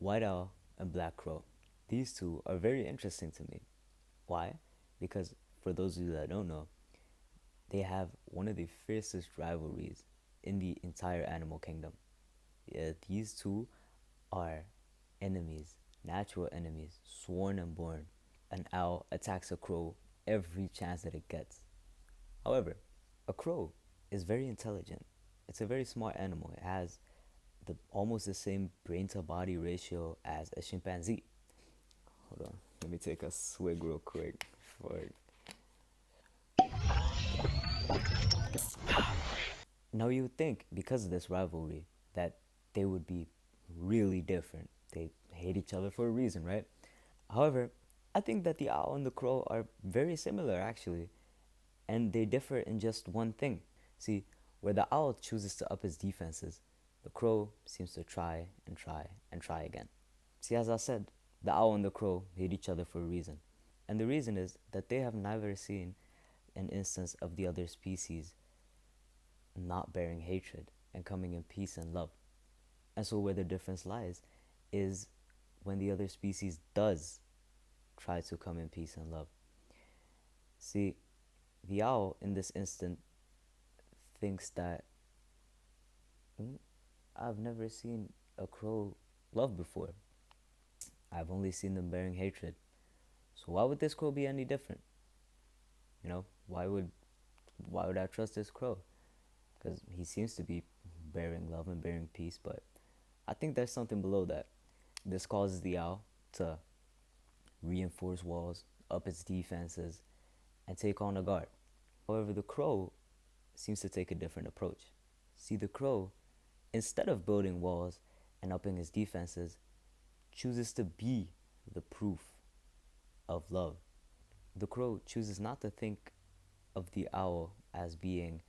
white owl and black crow. These two are very interesting to me. Why? Because for those of you that don't know, they have one of the fiercest rivalries in the entire animal kingdom. Yeah, these two are enemies, natural enemies, sworn and born. An owl attacks a crow every chance that it gets. However, a crow is very intelligent. It's a very smart animal. It has almost the same brain to body ratio as a chimpanzee. Hold on, let me take a swig real quick. For Now you would think because of this rivalry that they would be really different. They hate each other for a reason, right? However, I think that the owl and the crow are very similar actually, and they differ in just one thing. See, where the owl chooses to up his defenses, the crow seems to try and try and try again. See, as I said, the owl and the crow hate each other for a reason. And the reason is that they have never seen an instance of the other species not bearing hatred and coming in peace and love. And so, where the difference lies is when the other species does try to come in peace and love. See, the owl in this instant thinks that I've never seen a crow love before. I've only seen them bearing hatred. So why would this crow be any different? You know, why would I trust this crow? Because he seems to be bearing love and bearing peace, but I think there's something below that. This causes the owl to reinforce walls, up its defenses, and take on a guard. However, the crow seems to take a different approach. See, the crow, instead of building walls and upping his defenses, chooses to be the proof of love. The crow chooses not to think of the owl as being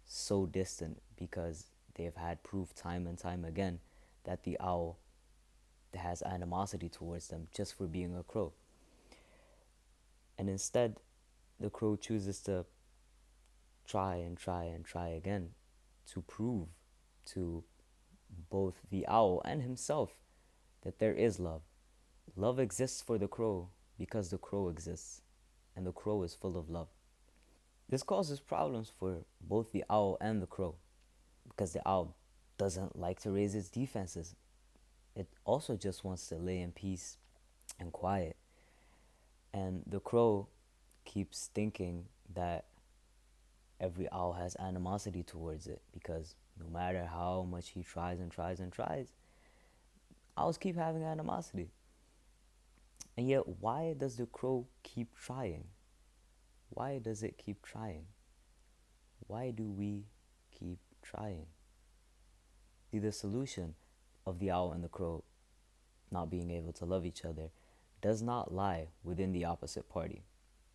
so distant because they have had proof time and time again that the owl has animosity towards them just for being a crow. And instead, the crow chooses to try and try and try again to prove to both the owl and himself that there is love. Love exists for the crow because the crow exists, and the crow is full of love. This causes problems for both the owl and the crow because the owl doesn't like to raise its defenses. It also just wants to lay in peace and quiet. And the crow keeps thinking that every owl has animosity towards it because no matter how much he tries and tries and tries, owls keep having animosity. And yet, why does the crow keep trying? Why does it keep trying? Why do we keep trying? See, the solution of the owl and the crow not being able to love each other does not lie within the opposite party.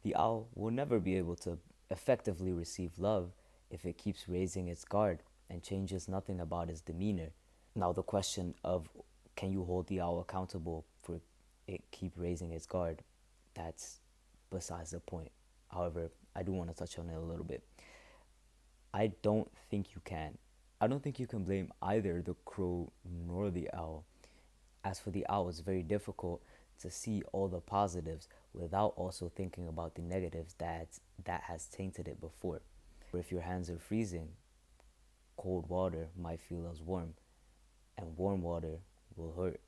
The owl will never be able to effectively receive love if it keeps raising its guard and changes nothing about its demeanor. Now, the question of can you hold the owl accountable for it keep raising its guard, that's besides the point. However, I do want to touch on it a little bit. I don't think you can. I don't think you can blame either the crow nor the owl. As for the owl, it's very difficult to see all the positives without also thinking about the negatives that has tainted it before. If your hands are freezing, cold water might feel as warm, and warm water will hurt.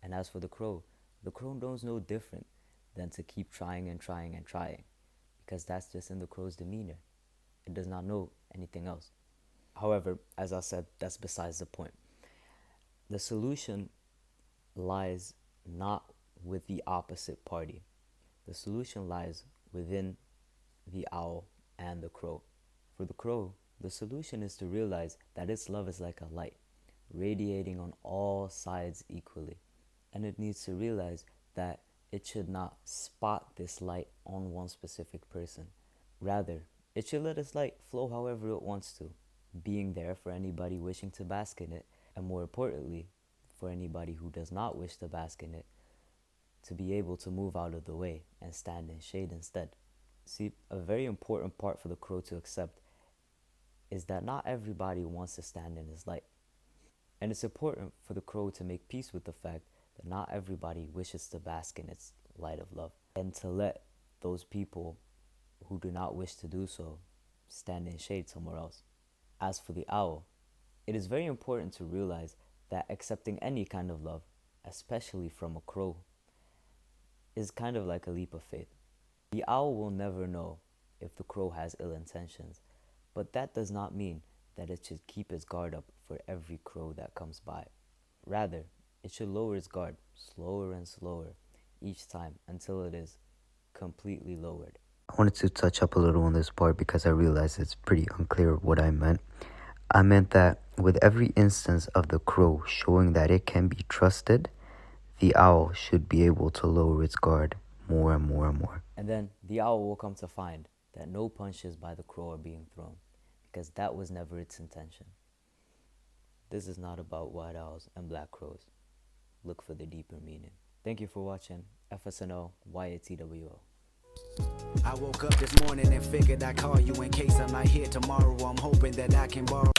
And as for the crow knows no different than to keep trying and trying and trying, because that's just in the crow's demeanor. It does not know anything else. However, as I said, that's besides the point. The solution lies not with the opposite party. The solution lies within the owl and the crow. For the crow, the solution is to realize that its love is like a light, radiating on all sides equally. And it needs to realize that it should not spot this light on one specific person. Rather, it should let its light flow however it wants to, being there for anybody wishing to bask in it, and more importantly, for anybody who does not wish to bask in it, to be able to move out of the way and stand in shade instead. See, a very important part for the crow to accept is that not everybody wants to stand in his light. And it's important for the crow to make peace with the fact that not everybody wishes to bask in its light of love, and to let those people who do not wish to do so stand in shade somewhere else. As for the owl, it is very important to realize that accepting any kind of love, especially from a crow, is kind of like a leap of faith. The owl will never know if the crow has ill intentions, but that does not mean that it should keep its guard up for every crow that comes by. Rather, it should lower its guard slower and slower each time until it is completely lowered. I wanted to touch up a little on this part because I realized it's pretty unclear what I meant. I meant that with every instance of the crow showing that it can be trusted, the owl should be able to lower its guard more and more and more. And then the owl will come to find that no punches by the crow are being thrown, because that was never its intention. This is not about white owls and black crows. Look for the deeper meaning. Thank you for watching FSNO YATWO. I woke up this morning and figured I'd call you in case I'm not here tomorrow. I'm hoping that I can borrow